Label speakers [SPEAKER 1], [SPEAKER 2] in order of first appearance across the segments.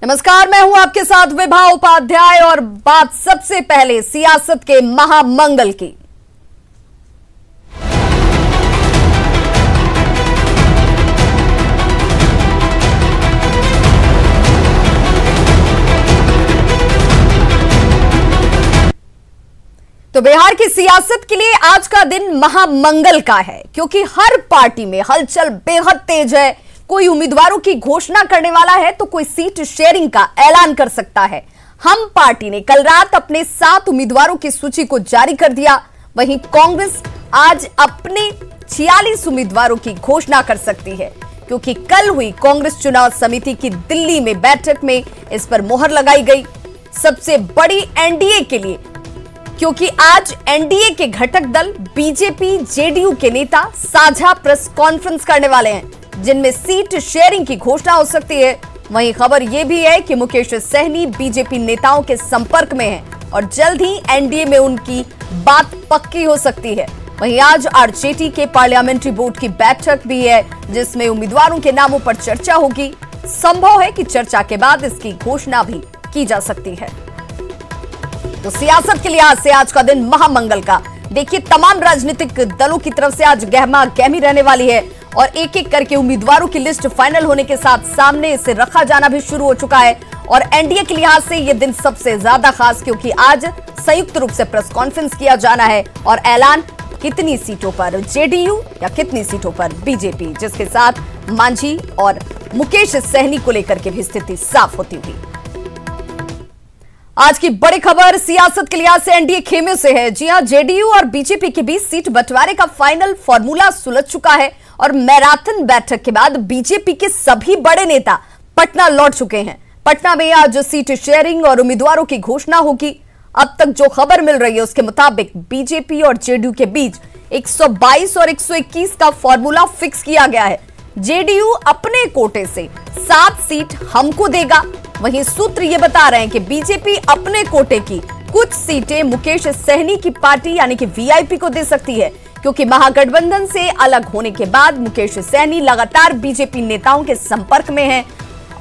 [SPEAKER 1] नमस्कार, मैं हूं आपके साथ विभा उपाध्याय और बात सबसे पहले सियासत के महामंगल की। तो बिहार की सियासत के लिए आज का दिन महामंगल का है, क्योंकि हर पार्टी में हलचल बेहद तेज है। कोई उम्मीदवारों की घोषणा करने वाला है तो कोई सीट शेयरिंग का ऐलान कर सकता है। हम पार्टी ने कल रात अपने 7 उम्मीदवारों की सूची को जारी कर दिया। वहीं कांग्रेस आज अपने 46 उम्मीदवारों की घोषणा कर सकती है, क्योंकि कल हुई कांग्रेस चुनाव समिति की दिल्ली में बैठक में इस पर मोहर लगाई गई। सबसे बड़ी एनडीए के लिए, क्योंकि आज एनडीए के घटक दल बीजेपी जेडीयू के नेता साझा प्रेस कॉन्फ्रेंस करने वाले हैं, जिनमें सीट शेयरिंग की घोषणा हो सकती है। वहीं खबर यह भी है कि मुकेश सहनी बीजेपी नेताओं के संपर्क में हैं और जल्द ही एनडीए में उनकी बात पक्की हो सकती है। वहीं आज आरजेडी के पार्लियामेंट्री बोर्ड की बैठक भी है, जिसमें उम्मीदवारों के नामों पर चर्चा होगी। संभव है कि चर्चा के बाद इसकी घोषणा भी की जा सकती है। तो सियासत के लिहाज से आज का दिन महामंगल का। देखिए, तमाम राजनीतिक दलों की तरफ से आज गहमा गहमी रहने वाली है और एक एक करके उम्मीदवारों की लिस्ट फाइनल होने के साथ सामने इसे रखा जाना भी शुरू हो चुका है। और एनडीए के लिहाज से यह दिन सबसे ज्यादा खास, क्योंकि आज संयुक्त रूप से प्रेस कॉन्फ्रेंस किया जाना है और ऐलान कितनी सीटों पर जेडीयू या कितनी सीटों पर बीजेपी, जिसके साथ मांझी और मुकेश सहनी को लेकर के भी स्थिति साफ होती हुई। आज की बड़ी खबर सियासत के लिहाज से एनडीए खेमे से है। जी हां, जेडीयू और बीजेपी के बीच सीट बंटवारे का फाइनल फॉर्मूला सुलझ चुका है और मैराथन बैठक के बाद बीजेपी के सभी बड़े नेता पटना लौट चुके हैं। पटना में आज सीट शेयरिंग और उम्मीदवारों की घोषणा होगी। अब तक जो खबर मिल रही है उसके मुताबिक बीजेपी और जेडीयू के बीच 122 और 121 का फॉर्मूला फिक्स किया गया है। जेडीयू अपने कोटे से 7 सीट हमको देगा। वहीं सूत्र ये बता रहे हैं कि बीजेपी अपने कोटे की कुछ सीटें मुकेश सहनी की पार्टी यानी कि वीआईपी को दे सकती है, क्योंकि महागठबंधन से अलग होने के बाद मुकेश सहनी लगातार बीजेपी नेताओं के संपर्क में हैं।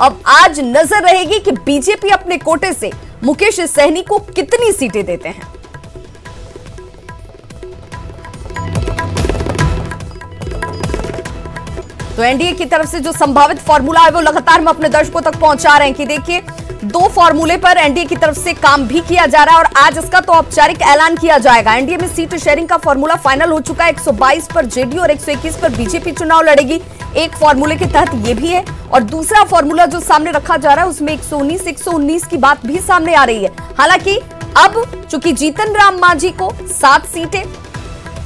[SPEAKER 1] अब आज नजर रहेगी कि बीजेपी अपने कोटे से मुकेश सहनी को कितनी सीटें देते हैं। तो एनडीए की तरफ से जो संभावित फॉर्मूला है वो लगातार हम अपने दर्शकों तक पहुंचा रहे हैं कि देखिए, 2 फॉर्मूले पर एनडीए की तरफ से काम भी किया जा रहा है और आज इसका तो औपचारिक ऐलान किया जाएगा। एनडीए में सीट शेयरिंग का फॉर्मूला फाइनल हो चुका है। 122 पर जेडीयू और 121 पर बीजेपी चुनाव लड़ेगी। एक फॉर्मूले के तहत ये भी है और दूसरा फॉर्मूला जो सामने रखा जा रहा है उसमें 119 की बात भी सामने आ रही है। हालांकि अब चूंकि जीतन राम मांझी को 7 सीटें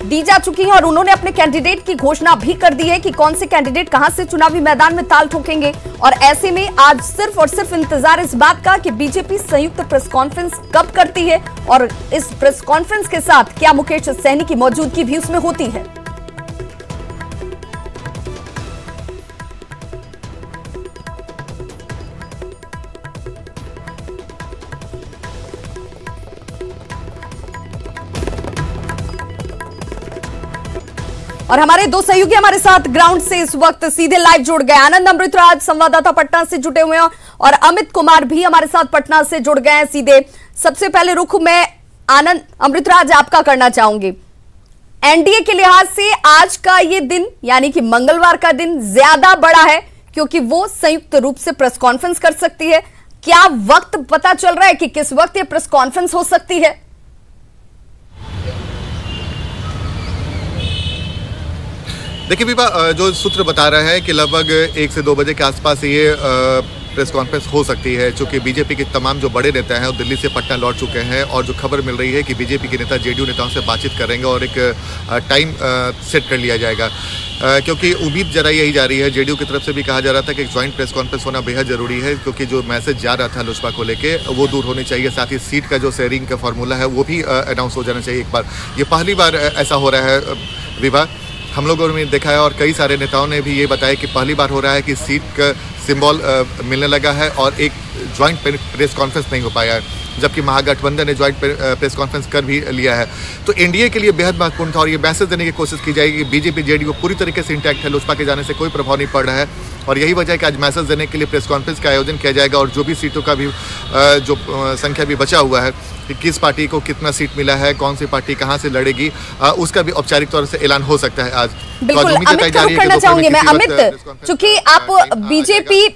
[SPEAKER 1] दी जा चुकी हैं और उन्होंने अपने कैंडिडेट की घोषणा भी कर दी है कि कौन से कैंडिडेट कहां से चुनावी मैदान में ताल ठोकेंगे। और ऐसे में आज सिर्फ और सिर्फ इंतजार इस बात का कि बीजेपी संयुक्त प्रेस कॉन्फ्रेंस कब करती है और इस प्रेस कॉन्फ्रेंस के साथ क्या मुकेश सहनी की मौजूदगी भी उसमें होती है। और हमारे 2 सहयोगी हमारे साथ ग्राउंड से इस वक्त सीधे लाइव जुड़ गए। आनंद अमृतराज संवाददाता पटना से जुटे हुए हैं और अमित कुमार भी हमारे साथ पटना से जुड़ गए हैं सीधे। सबसे पहले रुख मैं आनंद अमृतराज आपका करना चाहूंगी। एनडीए के लिहाज से आज का ये दिन यानी कि मंगलवार का दिन ज्यादा बड़ा है, क्योंकि वो संयुक्त रूप से प्रेस कॉन्फ्रेंस कर सकती है। क्या वक्त पता चल रहा है कि किस वक्त ये प्रेस कॉन्फ्रेंस हो सकती है?
[SPEAKER 2] देखिए विभा, जो सूत्र बता रहा है कि लगभग 1 से 2 बजे के आसपास ये प्रेस कॉन्फ्रेंस हो सकती है, चूंकि बीजेपी के तमाम जो बड़े नेता हैं वो दिल्ली से पटना लौट चुके हैं और जो खबर मिल रही है कि बीजेपी के नेता जेडीयू नेताओं से बातचीत करेंगे और एक टाइम सेट कर लिया जाएगा, क्योंकि उम्मीद जरा यही जा रही है। जेडीयू की तरफ से भी कहा जा रहा था कि एक ज्वाइंट प्रेस कॉन्फ्रेंस होना बेहद जरूरी है, क्योंकि जो मैसेज जा रहा था लोजपा को लेके वो दूर होनी चाहिए। साथ ही सीट का जो शेयरिंग का फॉर्मूला है वो भी अनाउंस हो जाना चाहिए एक बार। ये पहली बार ऐसा हो रहा है विभा, हम लोगों ने देखा है और कई सारे नेताओं ने भी ये बताया कि पहली बार हो रहा है कि सीट का सिंबल मिलने लगा है और एक ज्वाइंट प्रेस कॉन्फ्रेंस नहीं हो पाया है, जबकि महागठबंधन ने ज्वाइंट प्रेस कॉन्फ्रेंस कर भी लिया है। तो एनडीए के लिए बेहद महत्वपूर्ण था और ये मैसेज देने की कोशिश की जाएगी कि बीजेपी जेडीयू पूरी तरीके से इंटैक्ट है, लोजपा के जाने से कोई प्रभाव नहीं पड़ रहा है और यही वजह है कि आज मैसेज देने के लिए प्रेस कॉन्फ्रेंस का आयोजन किया जाएगा और जो भी सीटों का भी जो संख्या भी बचा हुआ है कि किस पार्टी को कितना सीट मिला है, कौन सी पार्टी कहाँ से लड़ेगी, उसका भी औपचारिक तौर से ऐलान हो सकता है आज।
[SPEAKER 1] बिल्कुल, अमित का रुख करना चाहूंगी मैं। अमित, चूंकि आप बीजेपी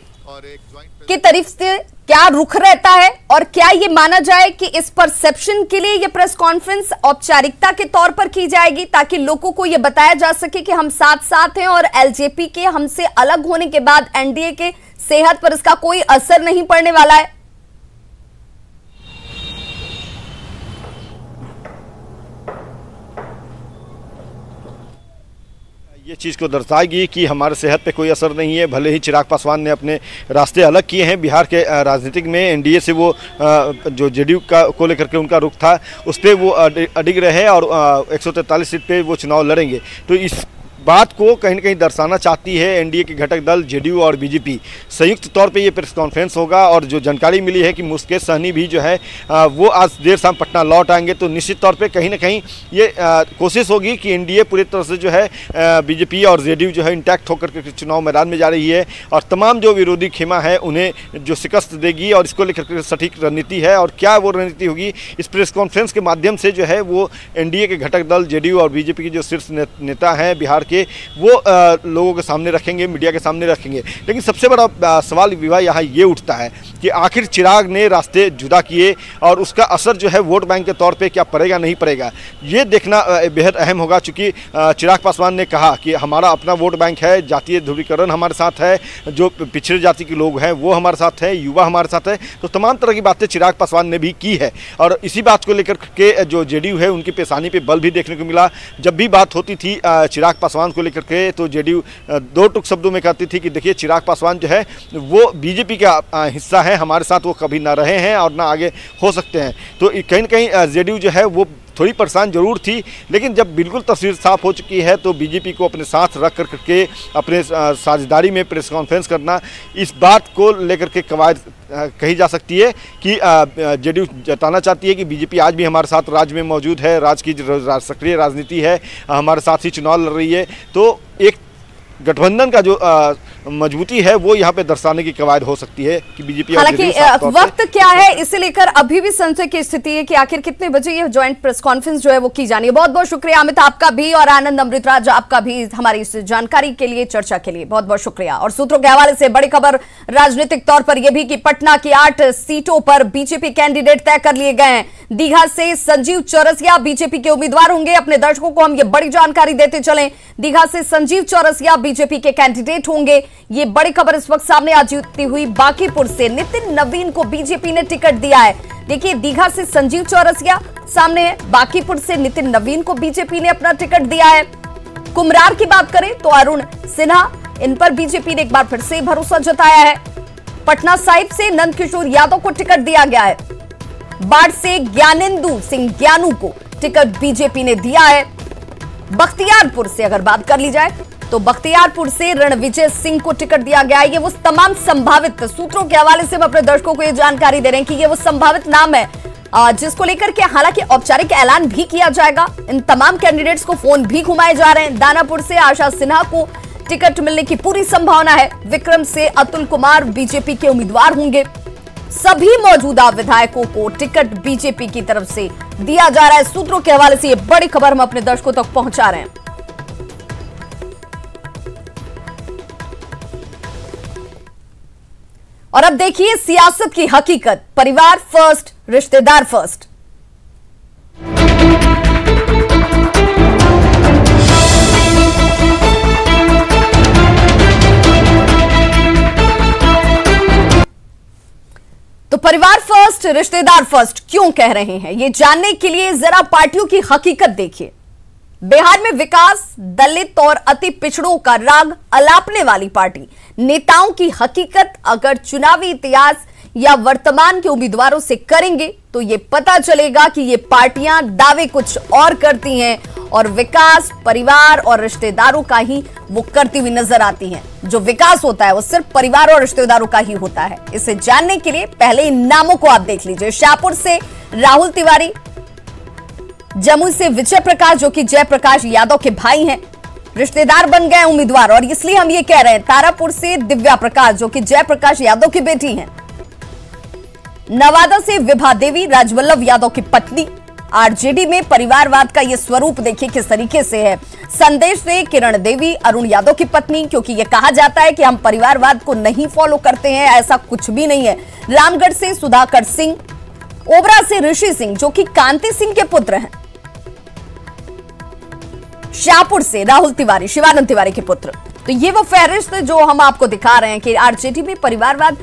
[SPEAKER 1] की तरफ से क्या रुख रहता है और क्या ये माना जाए कि इस परसेप्शन के लिए ये प्रेस कॉन्फ्रेंस औपचारिकता के तौर पर की जाएगी ताकि लोगों को ये बताया जा सके कि हम साथ साथ हैं और एलजेपी के हमसे अलग होने के बाद एनडीए के सेहत पर इसका कोई असर नहीं पड़ने वाला है?
[SPEAKER 3] ये चीज़ को दर्शाएगी कि हमारे सेहत पे कोई असर नहीं है। भले ही चिराग पासवान ने अपने रास्ते अलग किए हैं, बिहार के राजनीतिक में एनडीए से वो जो जेडीयू को लेकर के उनका रुख था उस पर वो अडिग रहे और 143 सीट पे वो चुनाव लड़ेंगे। तो इस बात को कहीं न कहीं दर्शाना चाहती है एनडीए के घटक दल जेडीयू और बीजेपी। संयुक्त तौर पे ये प्रेस कॉन्फ्रेंस होगा और जो जानकारी मिली है कि मुकेश सहनी भी जो है वो आज देर शाम पटना लौट आएंगे। तो निश्चित तौर पे कहीं ना कहीं ये कोशिश होगी कि एनडीए पूरी तरह से जो है बीजेपी और जेडीयू जो है इंटैक्ट होकर के चुनाव मैदान में जा रही है और तमाम जो विरोधी खेमा है उन्हें जो शिकस्त देगी और इसको लेकर के सटीक रणनीति है और क्या वो रणनीति होगी इस प्रेस कॉन्फ्रेंस के माध्यम से जो है वो एनडीए के घटक दल जेडीयू और बीजेपी के जो शीर्ष नेता हैं बिहार वो लोगों के सामने रखेंगे, मीडिया के सामने रखेंगे। लेकिन सबसे बड़ा सवाल विवाह यहाँ ये उठता है कि आखिर चिराग ने रास्ते जुदा किए और उसका असर जो है वोट बैंक के तौर पे क्या पड़ेगा नहीं पड़ेगा, ये देखना बेहद अहम होगा। चूँकि चिराग पासवान ने कहा कि हमारा अपना वोट बैंक है, जातीय ध्रुवीकरण हमारे साथ है, जो पिछड़े जाति के लोग हैं वो हमारे साथ है, युवा हमारे साथ है। तो तमाम तरह की बातें चिराग पासवान ने भी की है और इसी बात को लेकर के जो जेडीयू है उनकी पेशानी पे बल भी देखने को मिला। जब भी बात होती थी चिराग पासवान को लेकर के तो जेडीयू दो टुक शब्दों में कहती थी कि देखिए चिराग पासवान जो है वो बीजेपी का हिस्सा है, हमारे साथ वो कभी ना रहे हैं और ना आगे हो सकते हैं। तो कहीं न कहीं जेडीयू जो है वो थोड़ी परेशान जरूर थी, लेकिन जब बिल्कुल तस्वीर साफ हो चुकी है तो बीजेपी को अपने साथ रख कर के अपने साझेदारी में प्रेस कॉन्फ्रेंस करना, इस बात को लेकर के कवायद कही जा सकती है कि जेडीयू जताना चाहती है कि बीजेपी आज भी हमारे साथ राज्य में मौजूद है, राज्य की सक्रिय राजनीति है, हमारे साथ ही चुनाव लड़ रही है। तो एक गठबंधन का जो मजबूती है वो यहाँ पे दर्शाने की कवायद हो सकती है कि बीजेपी।
[SPEAKER 1] हालांकि वक्त क्या है इसे लेकर अभी भी संशय की स्थिति है कि आखिर कितने बजे ये ज्वाइंट प्रेस कॉन्फ्रेंस जो है वो की जानी है। बहुत बहुत शुक्रिया अमित आपका भी और आनंद अमृतराज आपका भी हमारी इस जानकारी के लिए, चर्चा के लिए बहुत बहुत शुक्रिया। और सूत्रों के हवाले से बड़ी खबर राजनीतिक तौर पर यह भी कि पटना की 8 सीटों पर बीजेपी कैंडिडेट तय कर लिए गए हैं। दीघा से संजीव चौरसिया बीजेपी के उम्मीदवार होंगे। अपने दर्शकों को हम ये बड़ी जानकारी देते चलें, दीघा से संजीव चौरसिया बीजेपी के कैंडिडेट होंगे। ये बड़ी खबर इस वक्त सामने आती हुई बांकीपुर से नितिन नवीन को बीजेपी ने टिकट दिया है। देखिए दीघा से संजीव चौरसिया सामने है, बांकीपुर से नितिन नवीन को बीजेपी ने अपना टिकट दिया है। कुमरार की बात करें तो अरुण सिन्हा, इन पर बीजेपी ने एक बार फिर से भरोसा जताया है। पटना साहिब से नंदकिशोर यादव को टिकट दिया गया है। बाढ़ से ज्ञानेंदु सिंह ज्ञानू को टिकट बीजेपी ने दिया है। बख्तियारपुर से अगर बात कर ली जाए तो बख्तियारपुर से रणविजय सिंह को टिकट दिया गया है। ये वो तमाम संभावित, सूत्रों के हवाले से हम अपने दर्शकों को ये जानकारी दे रहे हैं कि ये वो संभावित नाम है जिसको लेकर के हालांकि औपचारिक ऐलान भी किया जाएगा। इन तमाम कैंडिडेट्स को फोन भी घुमाए जा रहे हैं। दानापुर से आशा सिन्हा को टिकट मिलने की पूरी संभावना है। विक्रम से अतुल कुमार बीजेपी के उम्मीदवार होंगे। सभी मौजूदा विधायकों को टिकट बीजेपी की तरफ से दिया जा रहा है। सूत्रों के हवाले से ये बड़ी खबर हम अपने दर्शकों तक पहुंचा रहे हैं। और अब देखिए सियासत की हकीकत, परिवार फर्स्ट, रिश्तेदार फर्स्ट। तो परिवार फर्स्ट, रिश्तेदार फर्स्ट क्यों कह रहे हैं, ये जानने के लिए जरा पार्टियों की हकीकत देखिए। बिहार में विकास, दलित और अति पिछड़ों का राग अलापने वाली पार्टी, नेताओं की हकीकत अगर चुनावी इतिहास या वर्तमान के उम्मीदवारों से करेंगे तो ये पता चलेगा कि ये पार्टियां दावे कुछ और करती हैं और विकास परिवार और रिश्तेदारों का ही वो करती हुई नजर आती हैं। जो विकास होता है वो सिर्फ परिवार और रिश्तेदारों का ही होता है। इसे जानने के लिए पहले इन नामों को आप देख लीजिए। शाहपुर से राहुल तिवारी, जमुई से विजय प्रकाश जो कि जयप्रकाश यादव के भाई हैं, रिश्तेदार बन गए उम्मीदवार। और इसलिए हम ये कह रहे हैं, तारापुर से दिव्या प्रकाश जो कि जयप्रकाश यादव की बेटी हैं, नवादा से विभा देवी राजवल्लभ यादव की पत्नी। आरजेडी में परिवारवाद का यह स्वरूप देखिए किस तरीके से है। संदेश से किरण देवी अरुण यादव की पत्नी, क्योंकि यह कहा जाता है कि हम परिवारवाद को नहीं फॉलो करते हैं, ऐसा कुछ भी नहीं है। रामगढ़ से सुधाकर सिंह, ओबरा से ऋषि सिंह जो कि कांति सिंह के पुत्र हैं। शाहपुर से राहुल तिवारी, शिवानंद तिवारी के पुत्र। तो ये वो फहरिस्त जो हम आपको दिखा रहे हैं कि आरजेडी में परिवारवाद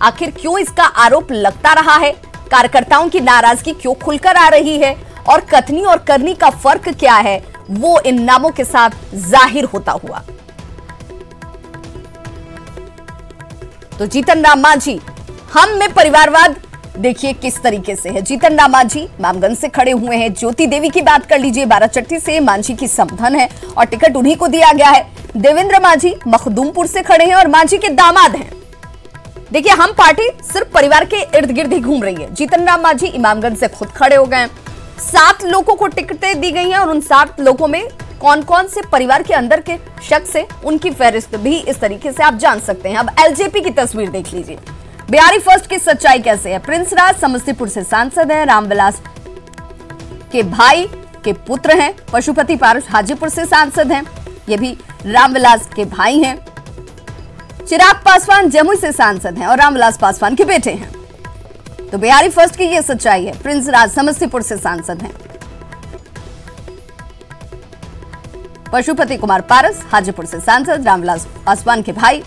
[SPEAKER 1] आखिर क्यों इसका आरोप लगता रहा है, कार्यकर्ताओं की नाराजगी क्यों खुलकर आ रही है और कथनी और करनी का फर्क क्या है, वो इन नामों के साथ जाहिर होता हुआ। तो जीतन राम मांझी, हम में परिवारवाद देखिए किस तरीके से है। जीतन राम मांझी मामगंज से खड़े हुए हैं। ज्योति देवी की बात कर लीजिए, बाराचट्टी से मांझी की समधन है और टिकट उन्हीं को दिया गया है। देवेंद्र मांझी मखदूमपुर से खड़े हैं और मांझी के दामाद हैं। देखिए, हम पार्टी सिर्फ परिवार के इर्द गिर्द ही घूम रही है। जीतन राम मांझी इमामगंज से खुद खड़े हो गए। 7 लोगों को टिकटें दी गई हैं और उन 7 लोगों में कौन कौन से परिवार के अंदर के शख्स हैं, उनकी फहरिस्त भी इस तरीके से आप जान सकते हैं। अब एलजेपी की तस्वीर देख लीजिए। बिहारी फर्स्ट की सच्चाई कैसे है। प्रिंस राज समस्तीपुर से सांसद हैं, रामविलास के भाई के पुत्र हैं। पशुपति पारस हाजीपुर से सांसद हैं, ये भी रामविलास के भाई हैं। चिराग पासवान जमुई से सांसद हैं और रामविलास पासवान के बेटे हैं। तो बिहारी फर्स्ट की ये सच्चाई है। प्रिंस राज समस्तीपुर से सांसद हैं। पशुपति कुमार पारस हाजीपुर से सांसद, रामविलास पासवान के भाई।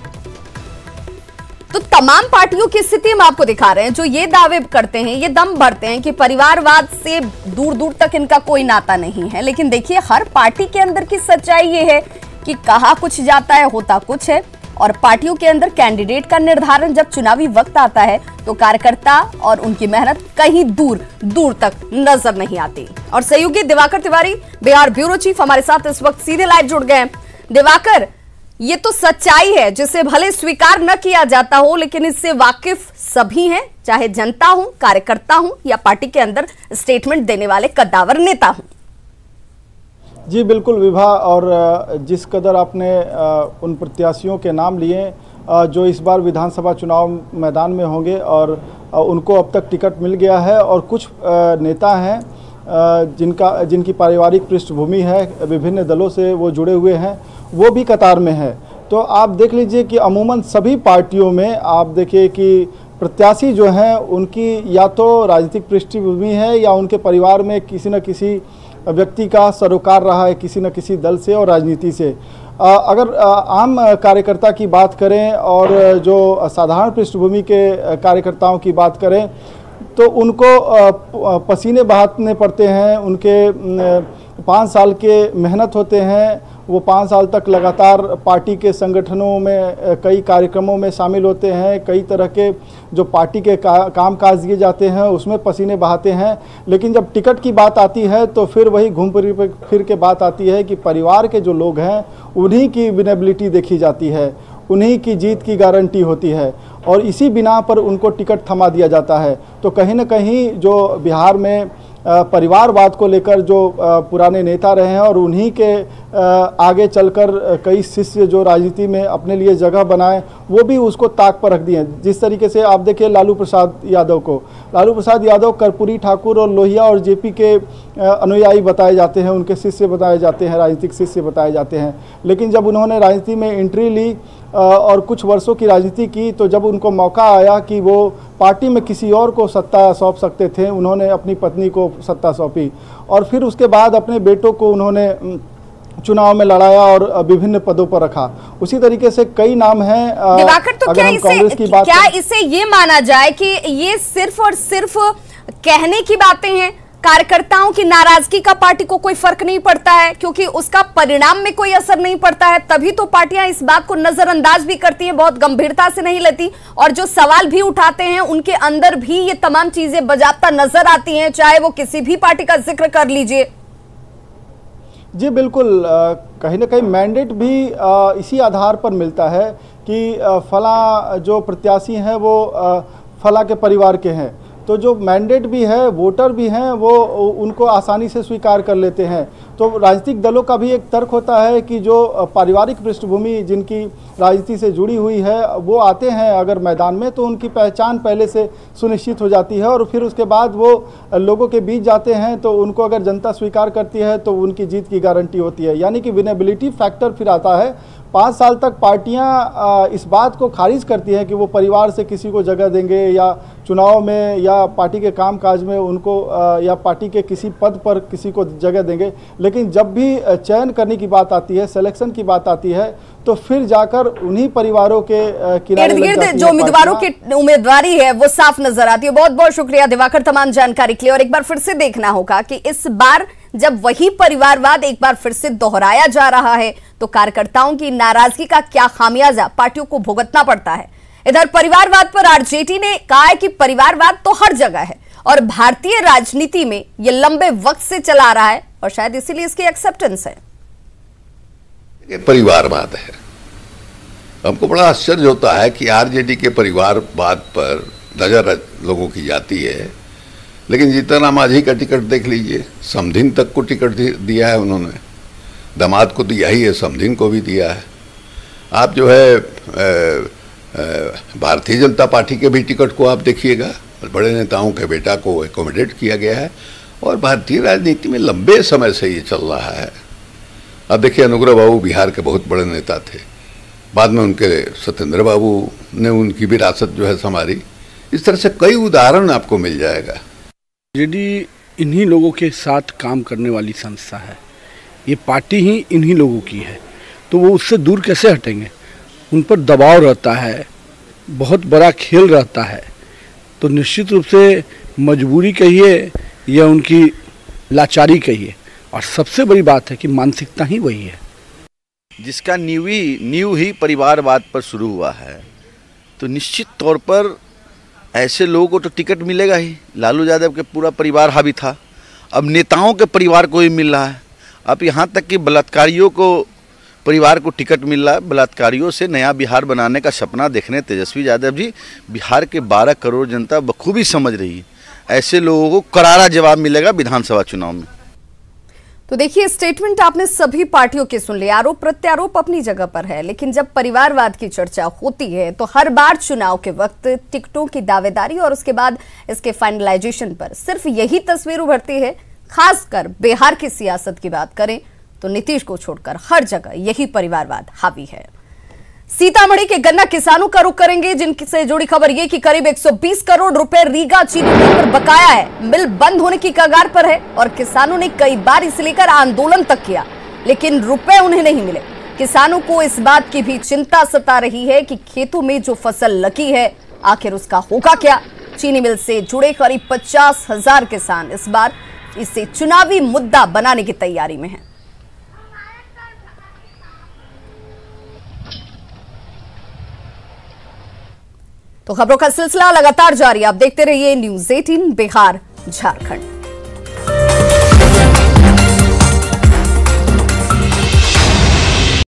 [SPEAKER 1] तो तमाम पार्टियों की स्थिति हम आपको दिखा रहे हैं जो ये दावे करते हैं, ये दम भरते हैं कि परिवारवाद से दूर दूर तक इनका कोई नाता नहीं है। लेकिन देखिए, हर पार्टी के अंदर की सच्चाई ये है कि कहा कुछ जाता है, होता कुछ है। और पार्टियों के अंदर कैंडिडेट का निर्धारण जब चुनावी वक्त आता है तो कार्यकर्ता और उनकी मेहनत कहीं दूर दूर तक नजर नहीं आती। और सहयोगी दिवाकर तिवारी, बिहार ब्यूरो चीफ, हमारे साथ इस वक्त सीधे लाइव जुड़ गए। दिवाकर, ये तो सच्चाई है जिसे भले स्वीकार न किया जाता हो, लेकिन इससे वाकिफ सभी हैं, चाहे जनता हो, कार्यकर्ता हो या पार्टी के अंदर स्टेटमेंट देने वाले कद्दावर नेता हो।
[SPEAKER 4] जी बिल्कुल विभा, और जिस कदर आपने उन प्रत्याशियों के नाम लिए जो इस बार विधानसभा चुनाव मैदान में होंगे और उनको अब तक टिकट मिल गया है, और कुछ नेता हैं जिनकी पारिवारिक पृष्ठभूमि है, विभिन्न दलों से वो जुड़े हुए हैं, वो भी कतार में है। तो आप देख लीजिए कि अमूमन सभी पार्टियों में आप देखिए कि प्रत्याशी जो हैं उनकी या तो राजनीतिक पृष्ठभूमि है या उनके परिवार में किसी न किसी व्यक्ति का सरोकार रहा है किसी न किसी दल से और राजनीति से। अगर आम कार्यकर्ता की बात करें और जो साधारण पृष्ठभूमि के कार्यकर्ताओं की बात करें तो उनको पसीने बहाने पड़ते हैं, उनके 5 साल के मेहनत होते हैं, वो 5 साल तक लगातार पार्टी के संगठनों में कई कार्यक्रमों में शामिल होते हैं, कई तरह के जो पार्टी के काम काज दिए जाते हैं उसमें पसीने बहाते हैं। लेकिन जब टिकट की बात आती है तो फिर वही घूम फिर के बात आती है कि परिवार के जो लोग हैं उन्हीं की विनेबिलिटी देखी जाती है, उन्हीं की जीत की गारंटी होती है और इसी बिना पर उनको टिकट थमा दिया जाता है। तो कहीं न कहीं जो बिहार में परिवारवाद को लेकर जो पुराने नेता रहे हैं और उन्हीं के आगे चलकर कई शिष्य जो राजनीति में अपने लिए जगह बनाए वो भी उसको ताक पर रख दिए। जिस तरीके से आप देखिए लालू प्रसाद यादव कर्पूरी ठाकुर और लोहिया और जेपी के अनुयायी बताए जाते हैं, उनके शिष्य बताए जाते हैं, राजनीतिक शिष्य बताए जाते हैं। लेकिन जब उन्होंने राजनीति में एंट्री ली और कुछ वर्षों की राजनीति की तो जब उनको मौका आया कि वो पार्टी में किसी और को सत्ता सौंप सकते थे, उन्होंने अपनी पत्नी को सत्ता सौंपी और फिर उसके बाद अपने बेटों को उन्होंने चुनाव में लड़ाया और विभिन्न पदों पर रखा। उसी तरीके से कई नाम हैं।
[SPEAKER 1] दिवाकर, तो क्या इसे ये माना जाए कि ये सिर्फ और सिर्फ कहने की बातें हैं, कार्यकर्ताओं की नाराजगी का पार्टी को कोई फर्क नहीं पड़ता है क्योंकि उसका परिणाम में कोई असर नहीं पड़ता है, तभी तो पार्टियां इस बात को नजरअंदाज भी करती हैं, बहुत गंभीरता से नहीं लेती और जो सवाल भी उठाते हैं उनके अंदर भी ये तमाम चीजें बजाता नजर आती हैं, चाहे वो किसी भी पार्टी का जिक्र कर लीजिए।
[SPEAKER 4] जी बिल्कुल, कहीं ना कहीं मैंडेट भी इसी आधार पर मिलता है कि फला जो प्रत्याशी हैं वो फला के परिवार के हैं। तो जो मैंडेट भी है, वोटर भी हैं, वो उनको आसानी से स्वीकार कर लेते हैं। तो राजनीतिक दलों का भी एक तर्क होता है कि जो पारिवारिक पृष्ठभूमि जिनकी राजनीति से जुड़ी हुई है, वो आते हैं अगर मैदान में तो उनकी पहचान पहले से सुनिश्चित हो जाती है और फिर उसके बाद वो लोगों के बीच जाते हैं तो उनको अगर जनता स्वीकार करती है तो उनकी जीत की गारंटी होती है। यानी कि विनेबिलिटी फैक्टर फिर आता है। 5 साल तक पार्टियां इस बात को खारिज करती हैं कि वो परिवार से किसी को जगह देंगे या चुनाव में या पार्टी के कामकाज में उनको या पार्टी के किसी पद पर किसी को जगह देंगे, लेकिन जब भी चयन करने की बात आती है, सिलेक्शन की बात आती है, तो फिर जाकर उन्हीं परिवारों के किनारे लग जाती है।
[SPEAKER 1] जो उम्मीदवारों की उम्मीदवारी है वो साफ नजर आती है। बहुत बहुत शुक्रिया दिवाकर तमाम जानकारी के लिए। और एक बार फिर से देखना होगा कि इस बार जब वही परिवारवाद एक बार फिर से दोहराया जा रहा है तो कार्यकर्ताओं की नाराजगी का क्या खामियाजा पार्टियों को भुगतना पड़ता है। इधर परिवारवाद पर आरजेडी ने कहा है कि परिवारवाद तो हर जगह है और भारतीय राजनीति में यह लंबे वक्त से चला आ रहा है और शायद इसीलिए इसकी एक्सेप्टेंस है।
[SPEAKER 5] ये परिवारवाद है। हमको बड़ा आश्चर्य होता है कि आरजेडी के परिवारवाद पर नजर लोगों की जाती है, लेकिन जीतन मांझी का टिकट देख लीजिए, समधिन तक को टिकट दिया है उन्होंने, दामाद को दिया ही है, समधिन को भी दिया है। आप जो है भारतीय जनता पार्टी के भी टिकट को आप देखिएगा, बड़े नेताओं के बेटा को एकोमोडेट किया गया है और भारतीय राजनीति में लंबे समय से ये चल रहा है। अब देखिए, अनुग्रह बाबू बिहार के बहुत बड़े नेता थे, बाद में उनके सत्येंद्र बाबू ने उनकी विरासत जो है संभाली। इस तरह से कई उदाहरण आपको मिल जाएगा।
[SPEAKER 6] आरजेडी इन्हीं लोगों के साथ काम करने वाली संस्था है, ये पार्टी ही इन्हीं लोगों की है, तो वो उससे दूर कैसे हटेंगे। उन पर दबाव रहता है, बहुत बड़ा खेल रहता है, तो निश्चित रूप से मजबूरी कहिए या उनकी लाचारी कहिए, और सबसे बड़ी बात है कि मानसिकता ही वही है
[SPEAKER 7] जिसका नींव ही परिवारवाद पर शुरू हुआ है। तो निश्चित तौर पर ऐसे लोगों को तो टिकट मिलेगा ही। लालू यादव के पूरा परिवार हावी था, अब नेताओं के परिवार को ही मिल रहा है। अब यहाँ तक कि बलात्कारियों को परिवार को टिकट मिल रहा है। बलात्कारियों से नया बिहार बनाने का सपना देखने तेजस्वी यादव जी बिहार के 12 करोड़ जनता बखूबी समझ रही है। ऐसे लोगों को करारा जवाब मिलेगा विधानसभा चुनाव में।
[SPEAKER 1] तो देखिए, स्टेटमेंट आपने सभी पार्टियों के सुन लिए, आरोप प्रत्यारोप अपनी जगह पर है, लेकिन जब परिवारवाद की चर्चा होती है तो हर बार चुनाव के वक्त टिकटों की दावेदारी और उसके बाद इसके फाइनलाइजेशन पर सिर्फ यही तस्वीर उभरती है। खासकर बिहार की सियासत की बात करें तो नीतीश को छोड़कर हर जगह यही परिवारवाद हावी है। सीतामढ़ी के गन्ना किसानों का रुख करेंगे, जिनसे जुड़ी खबर यह कि करीब 120 करोड़ रुपए रीगा चीनी मिल पर बकाया है। मिल बंद होने की कगार पर है और किसानों ने कई बार इसे लेकर आंदोलन तक किया, लेकिन रुपए उन्हें नहीं मिले। किसानों को इस बात की भी चिंता सता रही है कि खेतों में जो फसल लगी है आखिर उसका होगा क्या। चीनी मिल से जुड़े करीब 50,000 किसान इस बार इसे चुनावी मुद्दा बनाने की तैयारी में हैं। तो खबरों का सिलसिला लगातार जारी, आप देखते रहिए न्यूज़ 18 बिहार झारखंड।